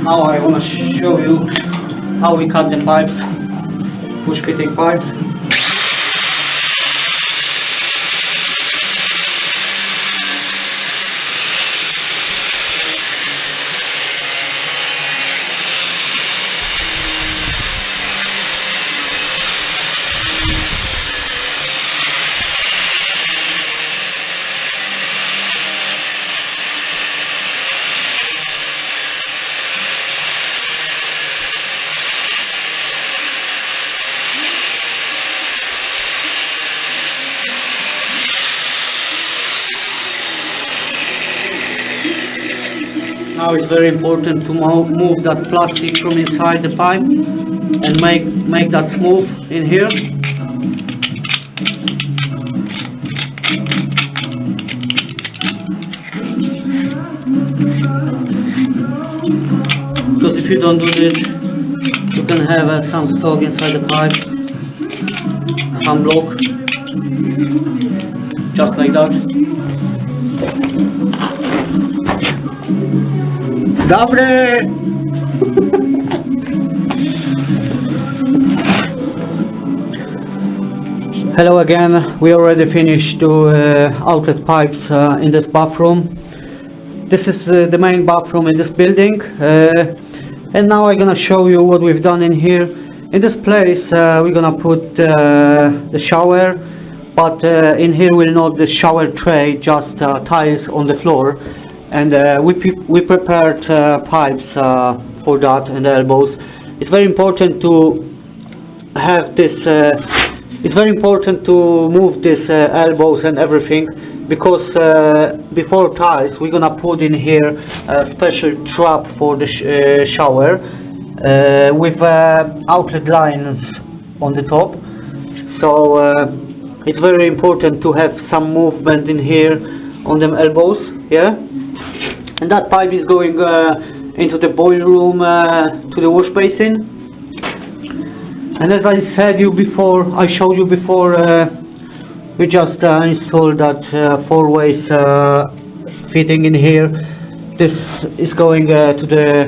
Now I want to show you how we cut the pipes, push fitting pipes. Now it's very important to move that plastic from inside the pipe and make that smooth in here. Because if you don't do this, you can have some stock inside the pipe, some block, just like that. Dobre! Hello again. We already finished the outlet pipes in this bathroom. This is the main bathroom in this building, and now I'm gonna show you what we've done in here. In this place we're gonna put the shower, but in here we'll not the shower tray, just tiles on the floor. And we prepared pipes for that and the elbows. It's very important to have this. It's very important to move these elbows and everything, because before tiles we're gonna put in here a special trap for the shower with outlet lines on the top. So it's very important to have some movement in here on them elbows. Yeah. And that pipe is going into the boiler room to the wash basin. And as I said you before, I showed you before, we just installed that 4-way fitting in here. This is going to the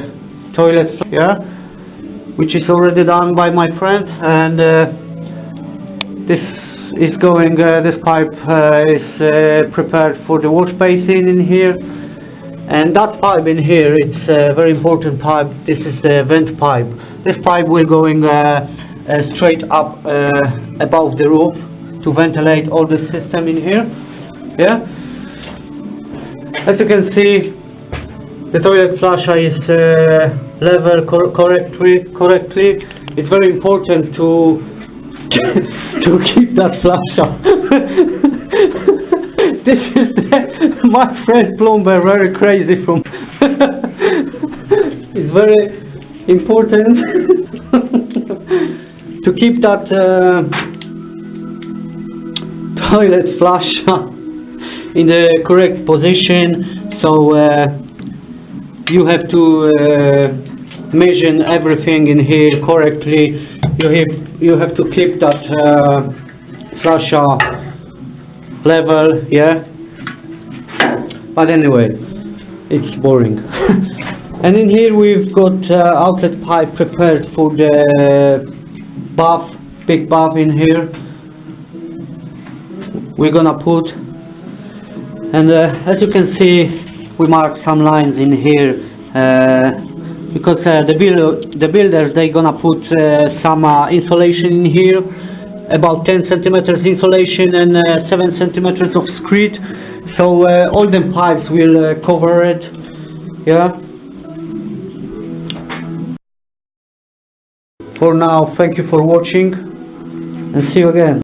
toilet, yeah, which is already done by my friend. And this is going. This pipe is prepared for the wash basin in here. And that pipe in here, it's a very important pipe. This is the vent pipe. This pipe will going straight up above the roof to ventilate all the system in here. Yeah. As you can see, the toilet flusher is level correctly. It's very important to to keep that flusher. This is my friend plumber, very crazy from. It's very important to keep that toilet flusher in the correct position. So you have to measure everything in here correctly. You have to keep that flusher level, yeah. But anyway, it's boring. And in here we've got outlet pipe prepared for the bath, big bath in here. We're gonna put, and as you can see, we marked some lines in here because the builders, they're gonna put some insulation in here, about 10 centimeters insulation and 7 centimeters of screed. So all the pipes will cover it. Yeah. For now, thank you for watching, and see you again.